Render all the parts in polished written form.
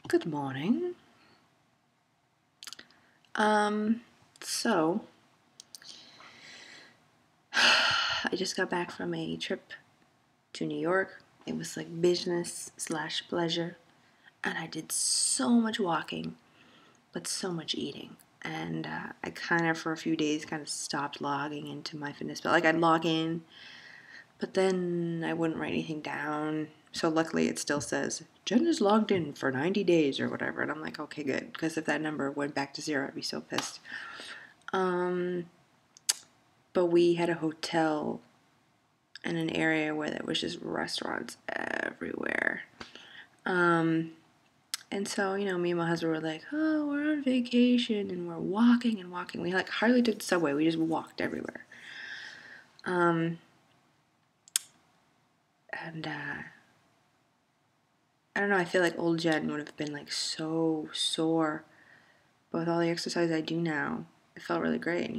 Good morning. So I just got back from a trip to New York. It was like business / pleasure, and I did so much walking, but so much eating. And I kind of, for a few days, kind of stopped logging into my fitness. But like I'd log in, but then I wouldn't write anything down. So luckily, it still says Jen is logged in for 90 days or whatever. And I'm like, okay, good, because if that number went back to 0, I'd be so pissed. But we had a hotel in an area where there was just restaurants everywhere. And so, me and my husband were like, oh, we're on vacation and we're walking and walking. We like hardly took the subway. We just walked everywhere. And I don't know, I feel like old Jen would have been like so sore. But with all the exercise I do now, it felt really great,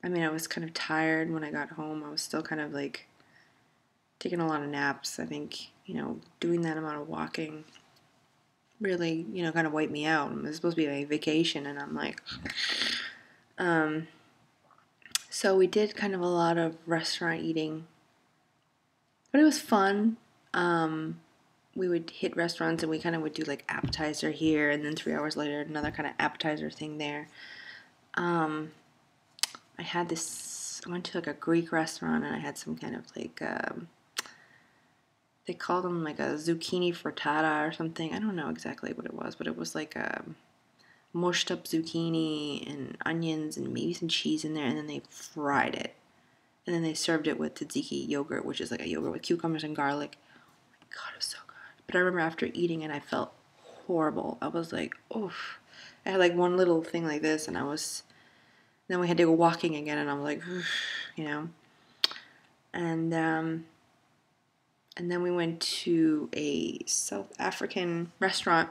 I was kind of tired when I got home. I was still kind of like taking a lot of naps. I think, doing that amount of walking really, kind of wiped me out. It was supposed to be a vacation, and I'm like, so we did kind of a lot of restaurant eating, but it was fun. We would hit restaurants and we kind of would do like appetizer here, and then 3 hours later, another kind of appetizer thing there. I went to like a Greek restaurant, and I had some kind of like, they called them like a zucchini frittata or something. I don't know exactly what it was, but it was like a mushed up zucchini and onions and maybe some cheese in there, and then they fried it. And then they served it with tzatziki yogurt, which is like a yogurt with cucumbers and garlic. Oh my God, it was so good. But I remember after eating it, I felt horrible. I was like, oof. I had like one little thing like this, and then we had to go walking again, and I was like, And then we went to a South African restaurant,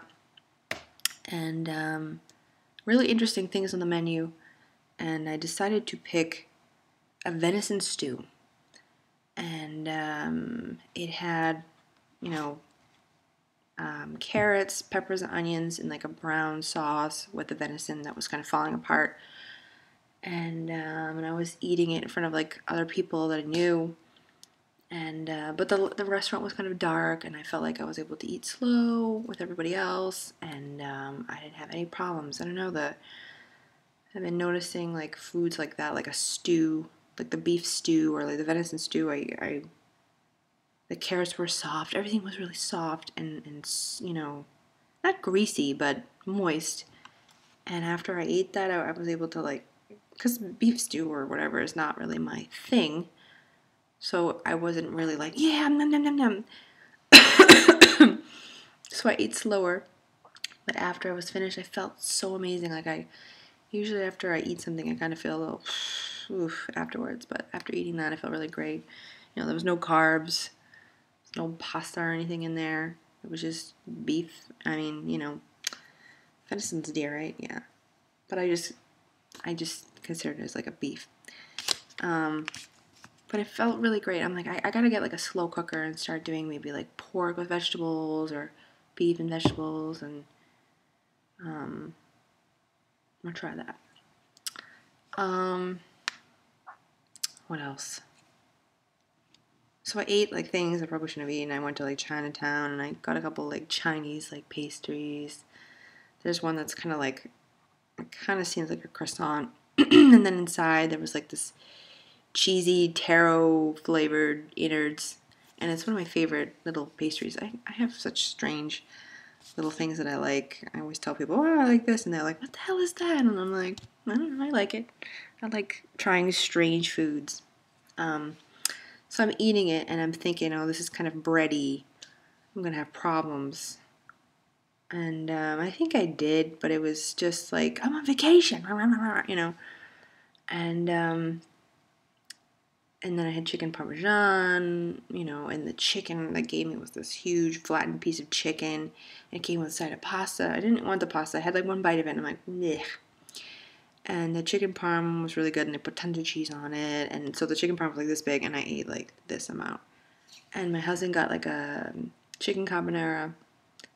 and really interesting things on the menu. And I decided to pick a venison stew. And it had, carrots, peppers, and onions in like a brown sauce with the venison that was kind of falling apart. And I was eating it in front of like other people that I knew. But the restaurant was kind of dark, and I felt like I was able to eat slow with everybody else, and I didn't have any problems. I don't know, I've been noticing like foods like that, like a stew, like the beef stew or like the venison stew. The carrots were soft. Everything was really soft and not greasy but moist. And after I ate that, I was able to like, because beef stew or whatever is not really my thing. So I wasn't really like, yeah, nom, nom, nom, nom. So I ate slower. But after I was finished, I felt so amazing. Like usually after I eat something, I kind of feel a little oof afterwards. But after eating that, I felt really great. There was no carbs, no pasta or anything in there. It was just beef. Venison's deer, right? Yeah. But I just considered it as like a beef. But it felt really great. I'm like, I gotta get like a slow cooker and start doing maybe like pork with vegetables or beef and vegetables, and I'll try that. What else? So I ate like things I probably shouldn't have eaten. I went to like Chinatown and I got a couple like Chinese like pastries. There's one that's kind of like, it kind of seems like a croissant, and then inside there was like this cheesy taro flavored innards, and it's one of my favorite little pastries. I have such strange little things that I like. I always tell people, oh, I like this, and they're like, what the hell is that? And I'm like, I don't know, I like it. I like trying strange foods. So I'm eating it and I'm thinking, oh, this is kind of bready. I'm gonna have problems. And I think I did, but it was just like, I'm on vacation, And then I had chicken parmesan, and the chicken that gave me was this huge flattened piece of chicken. It came with a side of pasta. I didn't want the pasta. I had like one bite of it, and I'm like, bleh. And the chicken parm was really good, and they put tons of cheese on it. And so the chicken parm was like this big, and I ate like this amount. And my husband got like a chicken carbonara,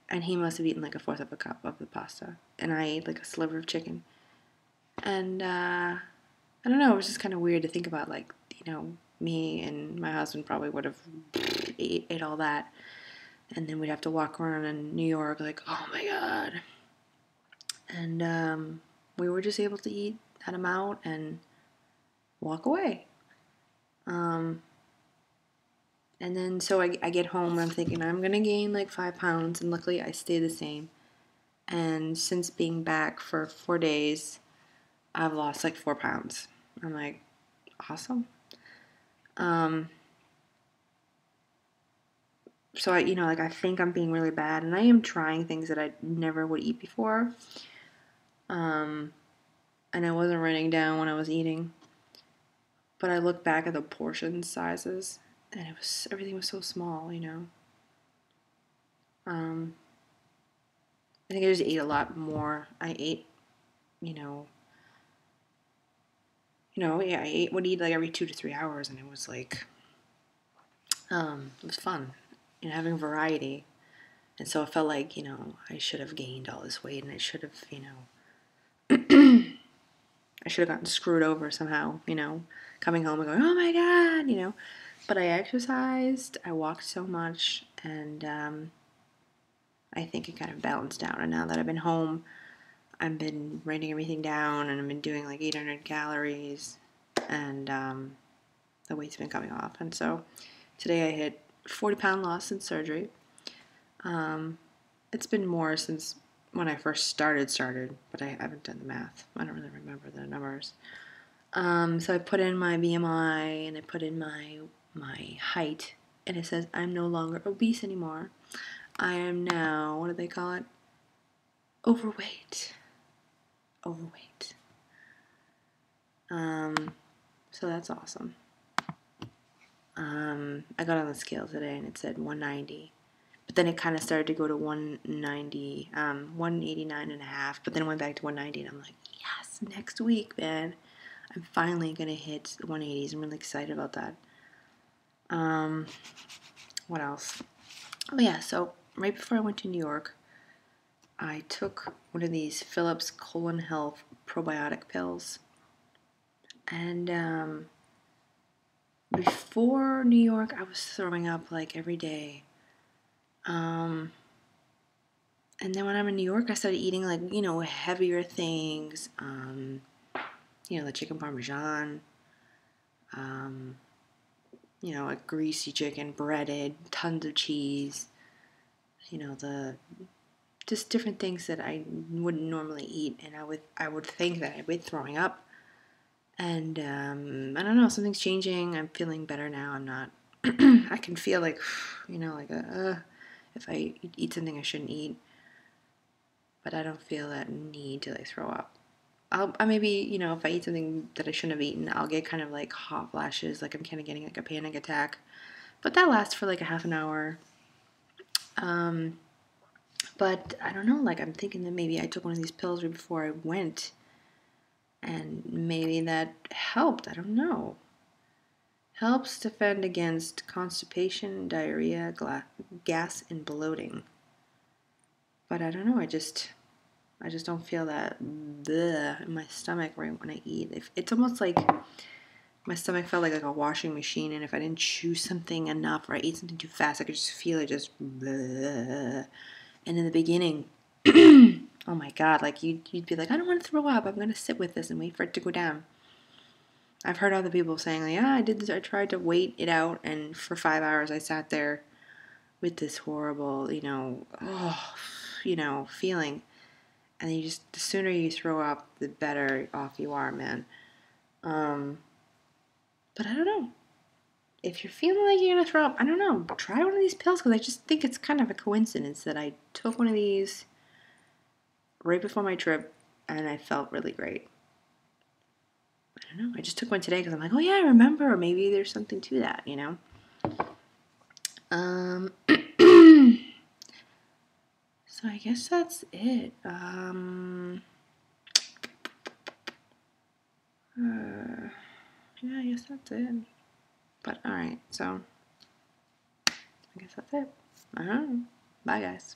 and he must have eaten like a fourth of a cup of the pasta, and I ate like a sliver of chicken. And I don't know, it was just kind of weird to think about, like, me and my husband probably would have ate all that, and then we'd have to walk around in New York like, oh my god. And we were just able to eat that amount and walk away. And then so I get home and I'm thinking I'm gonna gain like 5 pounds, and luckily I stay the same. And since being back for 4 days, I've lost like 4 pounds. I'm like, awesome. So I think I'm being really bad, and I am trying things that I never would eat before. And I wasn't writing down when I was eating, but I look back at the portion sizes, and everything was so small. I think I just ate a lot more. I ate, I would eat like every 2 to 3 hours, and it was like, it was fun, having variety. And so it felt like, I should have gained all this weight, and I should have, I should have gotten screwed over somehow, coming home and going, oh my God, But I exercised, I walked so much, and I think it kind of balanced out. And now that I've been home, I've been writing everything down, and I've been doing like 800 calories, and the weight's been coming off. And so today I hit 40-pound loss since surgery. It's been more since when I first started, but I haven't done the math. I don't really remember the numbers. So I put in my BMI, and I put in my height, and it says I'm no longer obese anymore. I am now, what do they call it? Overweight. So that's awesome. I got on the scale today, and it said 190. But then it kind of started to go to 190, 189 and a half, but then it went back to 190, and I'm like, yes, next week, man. I'm finally going to hit the 180s. I'm really excited about that. What else? Oh, yeah, so right before I went to New York, I took one of these Philips Colon Health probiotic pills. And before New York, I was throwing up like every day. And then when I'm in New York, I started eating like, heavier things. The chicken parmesan. Like greasy chicken, breaded, tons of cheese. The just different things that I wouldn't normally eat, and I would think that I'd be throwing up. And I don't know, something's changing. I'm feeling better now. I'm not. I can feel like, if I eat something I shouldn't eat, but I don't feel that need to like throw up. I maybe, if I eat something that I shouldn't have eaten, I'll get kind of like hot flashes, like I'm kind of getting like a panic attack. But that lasts for like a half an hour. But I don't know, like I'm thinking that maybe I took one of these pills right before I went, and maybe that helped. I don't know. Helps defend against constipation, diarrhea, gas, and bloating. But I don't know, I just don't feel that bleh in my stomach right when I eat. It's almost like my stomach felt like a washing machine, and if I didn't chew something enough or I ate something too fast, I could just feel it just bleh. And in the beginning, oh my God, like you'd be like, I don't want to throw up. I'm going to sit with this and wait for it to go down. I've heard other people saying, like, yeah, I did this. I tried to wait it out, and for 5 hours I sat there with this horrible, feeling. And the sooner you throw up, the better off you are, man. But I don't know. If you're feeling like you're going to throw up, I don't know. Try one of these pills, because I just think it's kind of a coincidence that I took one of these right before my trip, and I felt really great. I don't know. I just took one today because I'm like, oh yeah, I remember. Or maybe there's something to that, So I guess that's it. Yeah, I guess that's it. But alright, so I guess that's it. Uh-huh. Bye, guys.